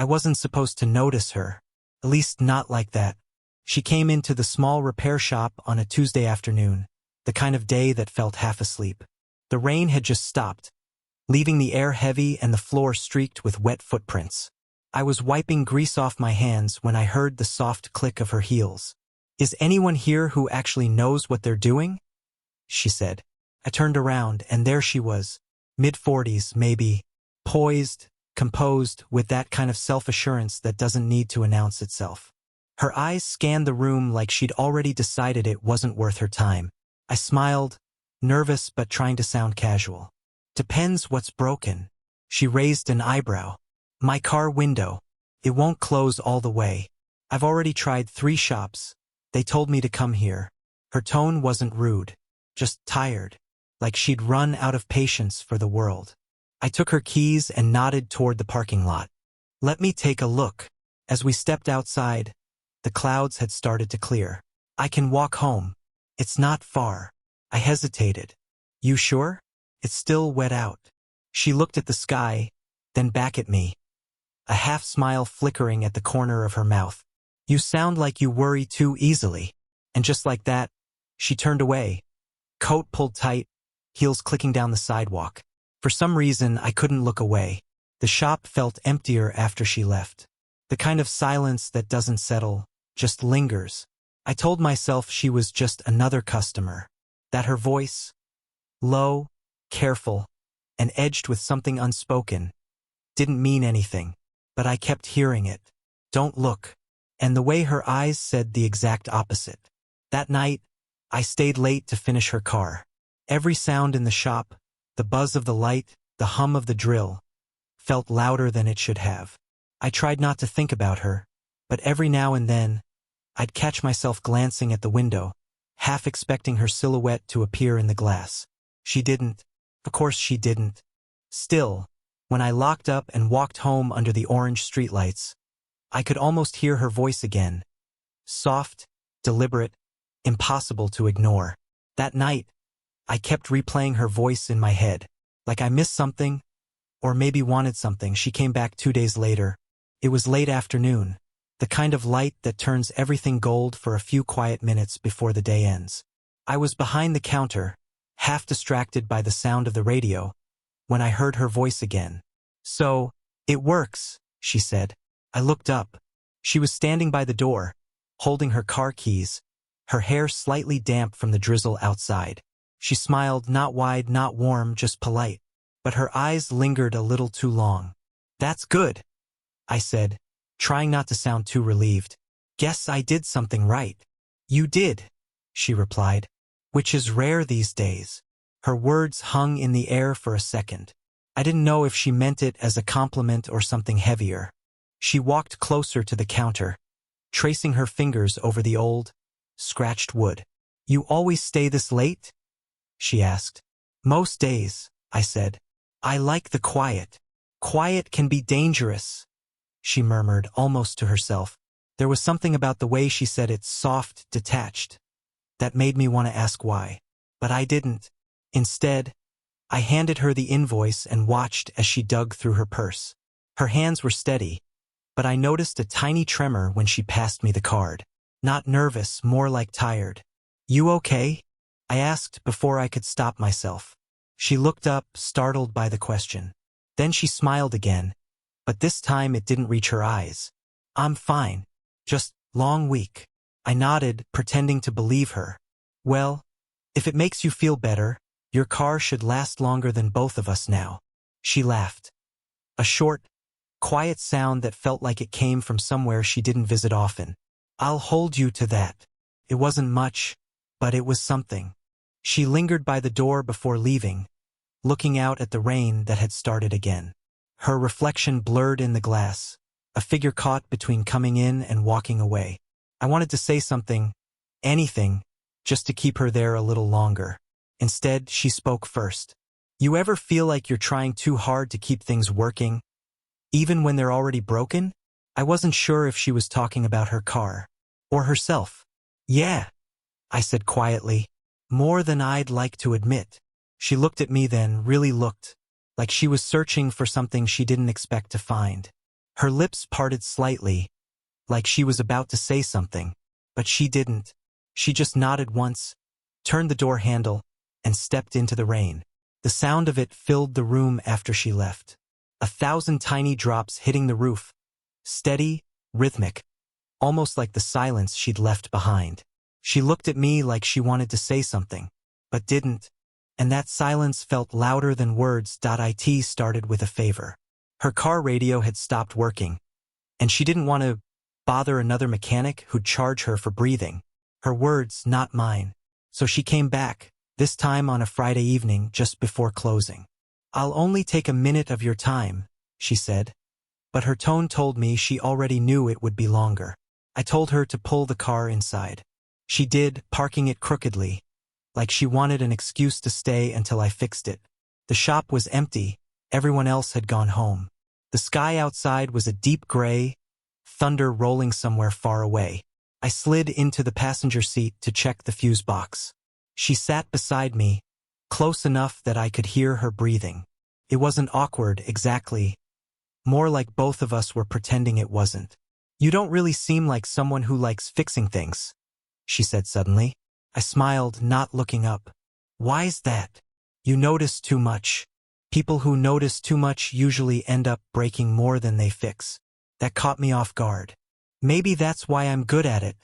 I wasn't supposed to notice her. At least not like that. She came into the small repair shop on a Tuesday afternoon, the kind of day that felt half asleep. The rain had just stopped, leaving the air heavy and the floor streaked with wet footprints. I was wiping grease off my hands when I heard the soft click of her heels. "Is anyone here who actually knows what they're doing?" she said. I turned around, and there she was, mid-40s maybe, poised, composed, with that kind of self-assurance that doesn't need to announce itself. Her eyes scanned the room like she'd already decided it wasn't worth her time. I smiled, nervous but trying to sound casual. "Depends what's broken." She raised an eyebrow. "My car window. It won't close all the way. I've already tried 3 shops. They told me to come here." Her tone wasn't rude, just tired, like she'd run out of patience for the world. I took her keys and nodded toward the parking lot. "Let me take a look." As we stepped outside, the clouds had started to clear. "I can walk home. It's not far." I hesitated. "You sure? It's still wet out." She looked at the sky, then back at me, a half-smile flickering at the corner of her mouth. "You sound like you worry too easily." And just like that, she turned away, coat pulled tight, heels clicking down the sidewalk. For some reason, I couldn't look away. The shop felt emptier after she left. The kind of silence that doesn't settle, just lingers. I told myself she was just another customer, that her voice, low, careful, and edged with something unspoken, didn't mean anything. But I kept hearing it. "Don't look." And the way her eyes said the exact opposite. That night, I stayed late to finish her car. Every sound in the shop, the buzz of the light, the hum of the drill, felt louder than it should have. I tried not to think about her, but every now and then, I'd catch myself glancing at the window, half expecting her silhouette to appear in the glass. She didn't. Of course she didn't. Still, when I locked up and walked home under the orange streetlights, I could almost hear her voice again. Soft, deliberate, impossible to ignore. That night, I kept replaying her voice in my head, like I missed something, or maybe wanted something. She came back 2 days later. It was late afternoon, the kind of light that turns everything gold for a few quiet minutes before the day ends. I was behind the counter, half distracted by the sound of the radio, when I heard her voice again. "So, it works," she said. I looked up. She was standing by the door, holding her car keys, her hair slightly damp from the drizzle outside. She smiled, not wide, not warm, just polite. But her eyes lingered a little too long. "That's good," I said, trying not to sound too relieved. "Guess I did something right." "You did," she replied, "which is rare these days." Her words hung in the air for a second. I didn't know if she meant it as a compliment or something heavier. She walked closer to the counter, tracing her fingers over the old, scratched wood. "You always stay this late?" she asked. "Most days," I said. "I like the quiet." "Quiet can be dangerous," she murmured, almost to herself. There was something about the way she said it, soft, detached, that made me want to ask why. But I didn't. Instead, I handed her the invoice and watched as she dug through her purse. Her hands were steady, but I noticed a tiny tremor when she passed me the card. Not nervous, more like tired. "You okay?" I asked before I could stop myself. She looked up, startled by the question. Then she smiled again, but this time it didn't reach her eyes. "I'm fine. Just long week." I nodded, pretending to believe her. "Well, if it makes you feel better, your car should last longer than both of us now." She laughed. A short, quiet sound that felt like it came from somewhere she didn't visit often. "I'll hold you to that." It wasn't much, but it was something. She lingered by the door before leaving, looking out at the rain that had started again. Her reflection blurred in the glass, a figure caught between coming in and walking away. I wanted to say something, anything, just to keep her there a little longer. Instead, she spoke first. "You ever feel like you're trying too hard to keep things working, even when they're already broken?" I wasn't sure if she was talking about her car, or herself. "Yeah," I said quietly, "more than I'd like to admit." She looked at me then, really looked, like she was searching for something she didn't expect to find. Her lips parted slightly, like she was about to say something, but she didn't. She just nodded once, turned the door handle, and stepped into the rain. The sound of it filled the room after she left. 1,000 tiny drops hitting the roof, steady, rhythmic, almost like the silence she'd left behind. She looked at me like she wanted to say something, but didn't, and that silence felt louder than words. It started with a favor. Her car radio had stopped working, and she didn't want to bother another mechanic who'd charge her for breathing. Her words, not mine. So she came back, this time on a Friday evening just before closing. "I'll only take a minute of your time," she said, but her tone told me she already knew it would be longer. I told her to pull the car inside. She did, parking it crookedly, like she wanted an excuse to stay until I fixed it. The shop was empty, everyone else had gone home. The sky outside was a deep gray, thunder rolling somewhere far away. I slid into the passenger seat to check the fuse box. She sat beside me, close enough that I could hear her breathing. It wasn't awkward, exactly. More like both of us were pretending it wasn't. "You don't really seem like someone who likes fixing things," she said suddenly. I smiled, not looking up. "Why's that?" "You notice too much. People who notice too much usually end up breaking more than they fix." That caught me off guard. "Maybe that's why I'm good at it,"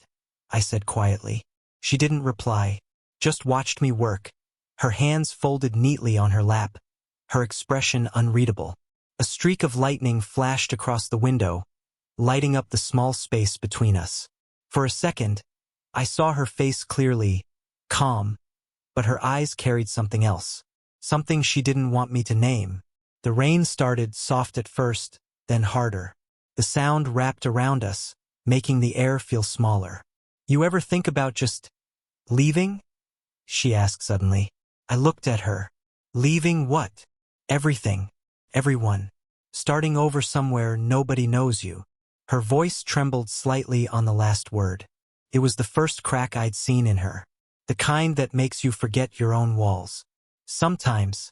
I said quietly. She didn't reply, just watched me work, her hands folded neatly on her lap, her expression unreadable. A streak of lightning flashed across the window, lighting up the small space between us. For a second, I saw her face clearly, calm, but her eyes carried something else, something she didn't want me to name. The rain started, soft at first, then harder. The sound wrapped around us, making the air feel smaller. "You ever think about just leaving?" she asked suddenly. I looked at her. "Leaving what?" "Everything. Everyone. Starting over somewhere nobody knows you." Her voice trembled slightly on the last word. It was the first crack I'd seen in her. The kind that makes you forget your own walls. "Sometimes,"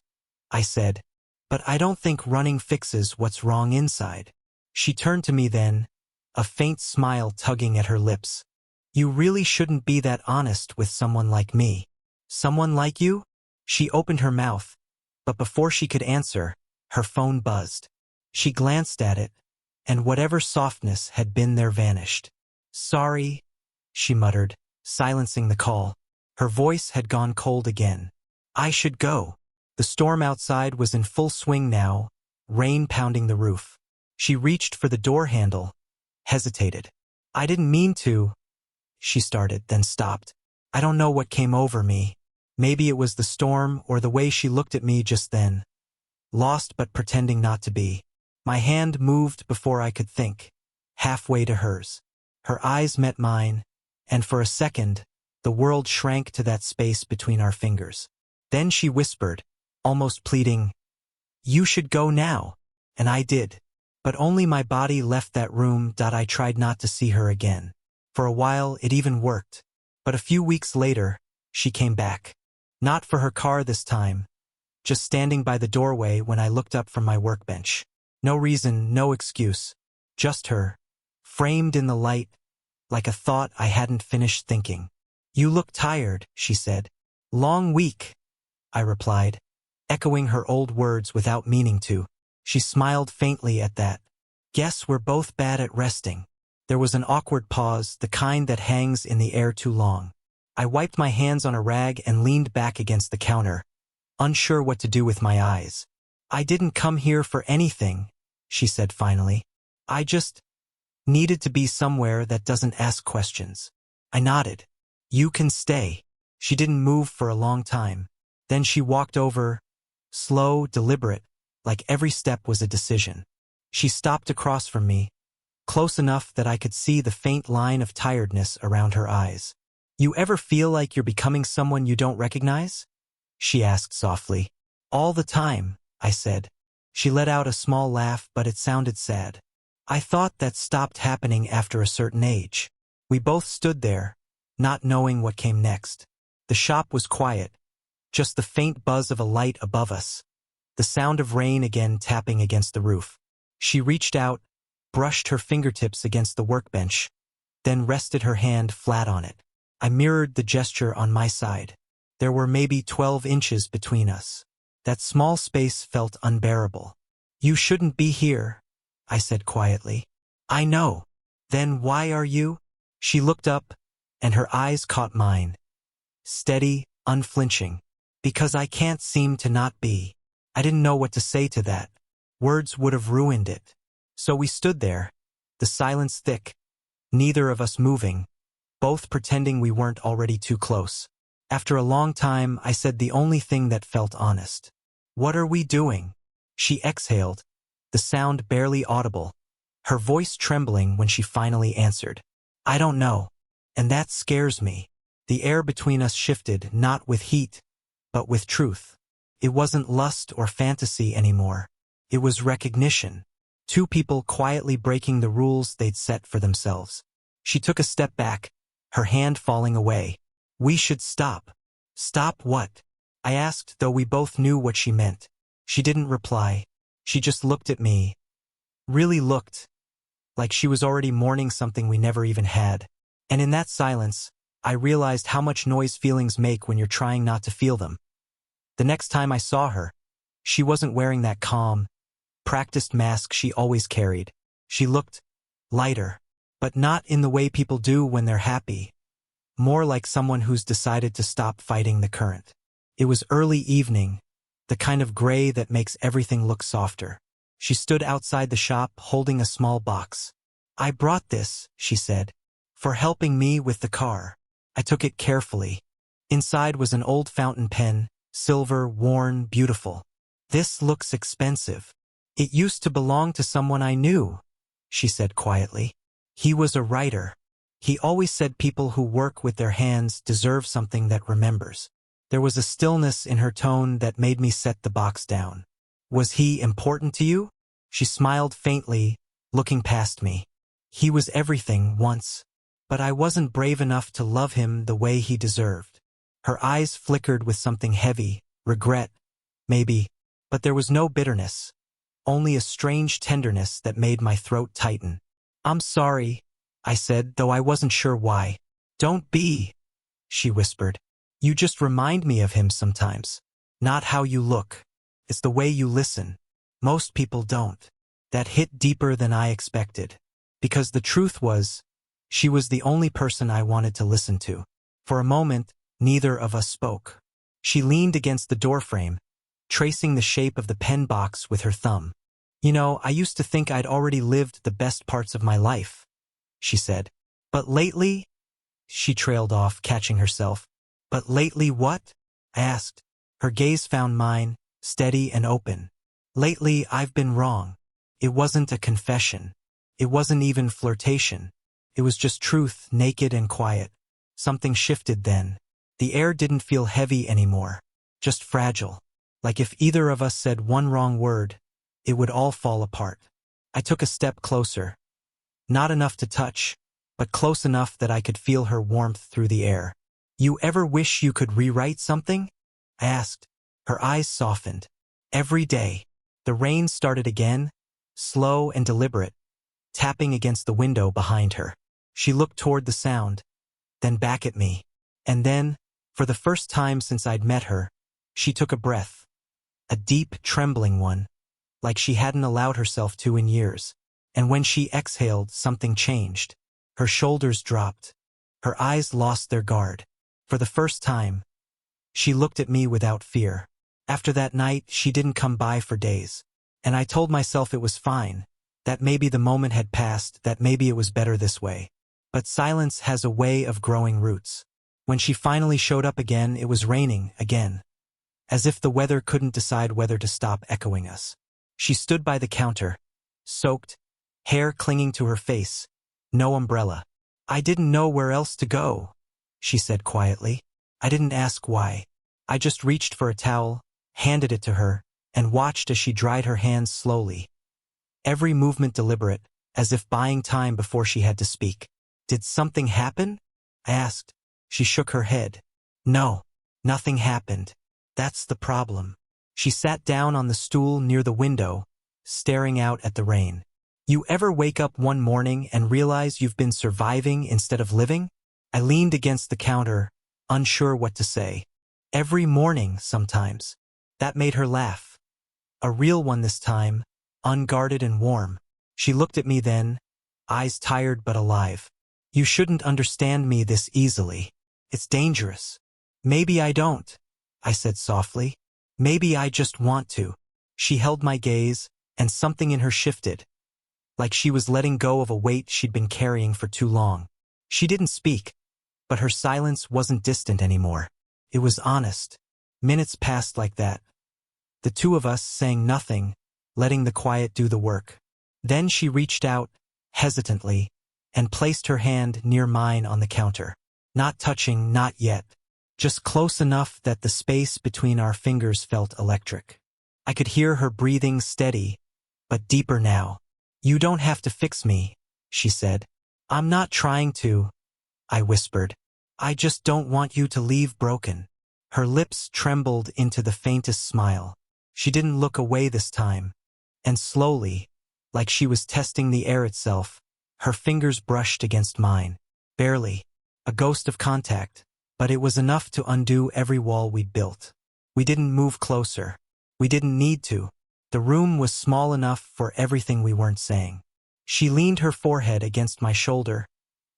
I said, "but I don't think running fixes what's wrong inside." She turned to me then, a faint smile tugging at her lips. "You really shouldn't be that honest with someone like me." "Someone like you?" She opened her mouth, but before she could answer, her phone buzzed. She glanced at it, and whatever softness had been there vanished. "Sorry," she muttered, silencing the call. Her voice had gone cold again. "I should go." The storm outside was in full swing now, rain pounding the roof. She reached for the door handle, hesitated. "I didn't mean to," she started, then stopped. I don't know what came over me. Maybe it was the storm or the way she looked at me just then. Lost but pretending not to be. My hand moved before I could think, halfway to hers. Her eyes met mine, and for a second, the world shrank to that space between our fingers. Then she whispered, almost pleading, "You should go now." And I did. But only my body left that room. I tried not to see her again. For a while, it even worked. But a few weeks later, she came back. Not for her car this time, just standing by the doorway when I looked up from my workbench. No reason, no excuse. Just her, framed in the light, like a thought I hadn't finished thinking. "You look tired," she said. "Long week," I replied, echoing her old words without meaning to. She smiled faintly at that. "Guess we're both bad at resting." There was an awkward pause, the kind that hangs in the air too long. I wiped my hands on a rag and leaned back against the counter, unsure what to do with my eyes. "I didn't come here for anything," she said finally. "I just needed to be somewhere that doesn't ask questions." I nodded. "You can stay." She didn't move for a long time. Then she walked over, slow, deliberate, like every step was a decision. She stopped across from me, close enough that I could see the faint line of tiredness around her eyes. "You ever feel like you're becoming someone you don't recognize?" she asked softly. "All the time," I said. She let out a small laugh, but it sounded sad. I thought that stopped happening after a certain age. We both stood there, not knowing what came next. The shop was quiet, just the faint buzz of a light above us, the sound of rain again tapping against the roof. She reached out, brushed her fingertips against the workbench, then rested her hand flat on it. I mirrored the gesture on my side. There were maybe 12 inches between us. That small space felt unbearable. "You shouldn't be here," I said quietly. "I know. Then why are you?" She looked up, and her eyes caught mine. Steady, unflinching. "Because I can't seem to not be." I didn't know what to say to that. Words would have ruined it. So we stood there, the silence thick, neither of us moving, both pretending we weren't already too close. After a long time, I said the only thing that felt honest. "What are we doing?" She exhaled, the sound barely audible, her voice trembling when she finally answered. "I don't know. And that scares me." The air between us shifted, not with heat, but with truth. It wasn't lust or fantasy anymore. It was recognition. Two people quietly breaking the rules they'd set for themselves. She took a step back, her hand falling away. "We should stop." "Stop what?" I asked, though we both knew what she meant. She didn't reply. She just looked at me. Really looked. Like she was already mourning something we never even had. And in that silence, I realized how much noise feelings make when you're trying not to feel them. The next time I saw her, she wasn't wearing that calm, practiced mask she always carried. She looked lighter, but not in the way people do when they're happy. More like someone who's decided to stop fighting the current. It was early evening, the kind of gray that makes everything look softer. She stood outside the shop holding a small box. "I brought this," she said, "for helping me with the car." I took it carefully. Inside was an old fountain pen, silver, worn, beautiful. "This looks expensive." "It used to belong to someone I knew," she said quietly. "He was a writer. He always said people who work with their hands deserve something that remembers." There was a stillness in her tone that made me set the box down. "Was he important to you?" She smiled faintly, looking past me. "He was everything once, but I wasn't brave enough to love him the way he deserved." Her eyes flickered with something heavy, regret, maybe, but there was no bitterness. Only a strange tenderness that made my throat tighten. "I'm sorry," I said, though I wasn't sure why. "Don't be," she whispered. "You just remind me of him sometimes. Not how you look. It's the way you listen. Most people don't." That hit deeper than I expected. Because the truth was, she was the only person I wanted to listen to. For a moment, neither of us spoke. She leaned against the doorframe, tracing the shape of the pen box with her thumb. "You know, I used to think I'd already lived the best parts of my life," she said. "But lately," she trailed off, catching herself. "But lately what?" I asked. Her gaze found mine, steady and open. "Lately, I've been wrong." It wasn't a confession. It wasn't even flirtation. It was just truth, naked and quiet. Something shifted then. The air didn't feel heavy anymore, just fragile. Like if either of us said one wrong word, it would all fall apart. I took a step closer. Not enough to touch, but close enough that I could feel her warmth through the air. "You ever wish you could rewrite something?" I asked. Her eyes softened. "Every day." The rain started again, slow and deliberate, tapping against the window behind her. She looked toward the sound, then back at me. And then, for the first time since I'd met her, she took a breath. A deep, trembling one, like she hadn't allowed herself to in years. And when she exhaled, something changed. Her shoulders dropped. Her eyes lost their guard. For the first time, she looked at me without fear. After that night, she didn't come by for days. And I told myself it was fine, that maybe the moment had passed, that maybe it was better this way. But silence has a way of growing roots. When she finally showed up again, it was raining again. As if the weather couldn't decide whether to stop echoing us. She stood by the counter, soaked, hair clinging to her face, no umbrella. "I didn't know where else to go," she said quietly. I didn't ask why. I just reached for a towel, handed it to her, and watched as she dried her hands slowly. Every movement deliberate, as if buying time before she had to speak. "Did something happen?" I asked. She shook her head. "No, nothing happened. That's the problem." She sat down on the stool near the window, staring out at the rain. You ever wake up one morning and realize you've been surviving instead of living? I leaned against the counter, unsure what to say. Every morning, sometimes. That made her laugh. A real one this time, unguarded and warm. She looked at me then, eyes tired but alive. You shouldn't understand me this easily. It's dangerous. Maybe I don't, I said softly. Maybe I just want to. She held my gaze, and something in her shifted, like she was letting go of a weight she'd been carrying for too long. She didn't speak, but her silence wasn't distant anymore. It was honest. Minutes passed like that. The two of us saying nothing, letting the quiet do the work. Then she reached out, hesitantly, and placed her hand near mine on the counter. Not touching, not yet. Just close enough that the space between our fingers felt electric. I could hear her breathing steady, but deeper now. You don't have to fix me, she said. I'm not trying to, I whispered. I just don't want you to leave broken. Her lips trembled into the faintest smile. She didn't look away this time. And slowly, like she was testing the air itself, her fingers brushed against mine. Barely. A ghost of contact. But it was enough to undo every wall we'd built. We didn't move closer. We didn't need to. The room was small enough for everything we weren't saying. She leaned her forehead against my shoulder,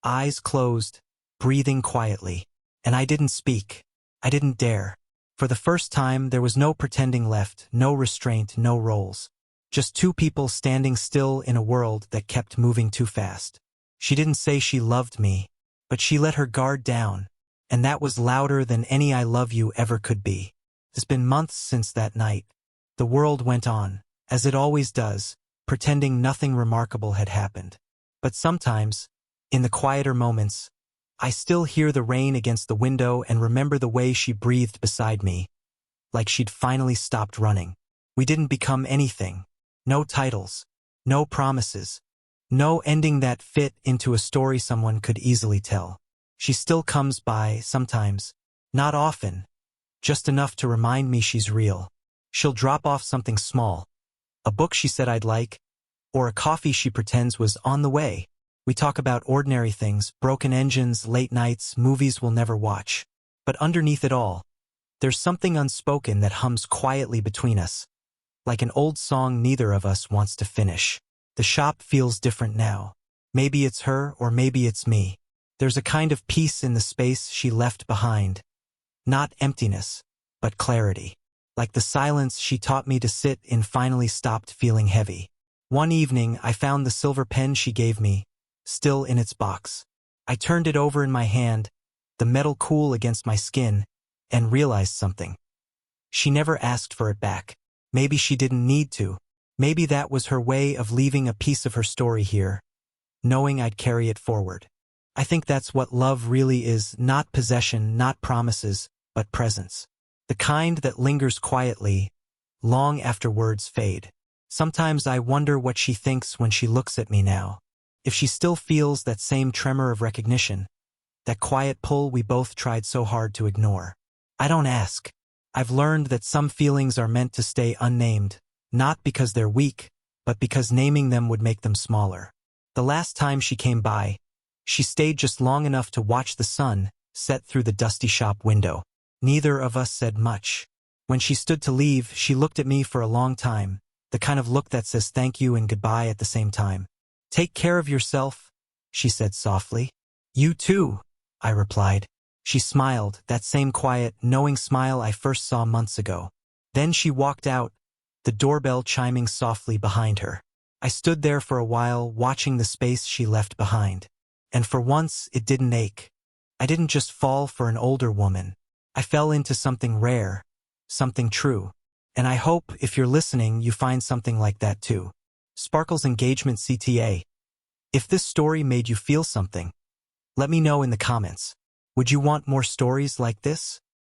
eyes closed, breathing quietly. And I didn't speak. I didn't dare. For the first time, there was no pretending left, no restraint, no roles. Just two people standing still in a world that kept moving too fast. She didn't say she loved me, but she let her guard down, and that was louder than any I love you ever could be. It's been months since that night. The world went on, as it always does, pretending nothing remarkable had happened. But sometimes, in the quieter moments, I still hear the rain against the window and remember the way she breathed beside me, like she'd finally stopped running. We didn't become anything. No titles. No promises. No ending that fit into a story someone could easily tell. She still comes by, sometimes. Not often. Just enough to remind me she's real. She'll drop off something small. A book she said I'd like, or a coffee she pretends was on the way. We talk about ordinary things, broken engines, late nights, movies we'll never watch. But underneath it all, there's something unspoken that hums quietly between us, like an old song neither of us wants to finish. The shop feels different now. Maybe it's her, or maybe it's me. There's a kind of peace in the space she left behind. Not emptiness, but clarity. Like the silence she taught me to sit in finally stopped feeling heavy. One evening, I found the silver pen she gave me, still in its box. I turned it over in my hand, the metal cool against my skin, and realized something. She never asked for it back. Maybe she didn't need to. Maybe that was her way of leaving a piece of her story here, knowing I'd carry it forward. I think that's what love really is, not possession, not promises, but presence. The kind that lingers quietly, long after words fade. Sometimes I wonder what she thinks when she looks at me now. If she still feels that same tremor of recognition, that quiet pull we both tried so hard to ignore. I don't ask. I've learned that some feelings are meant to stay unnamed, not because they're weak, but because naming them would make them smaller. The last time she came by, she stayed just long enough to watch the sun set through the dusty shop window. Neither of us said much. When she stood to leave, she looked at me for a long time, the kind of look that says thank you and goodbye at the same time. Take care of yourself, she said softly. You too, I replied. She smiled, that same quiet, knowing smile I first saw months ago. Then she walked out, the doorbell chiming softly behind her. I stood there for a while, watching the space she left behind. And for once, it didn't ache. I didn't just fall for an older woman. I fell into something rare, something true. And I hope, if you're listening, you find something like that too. Sparkles Engagement CTA. If this story made you feel something, let me know in the comments. Would you want more stories like this?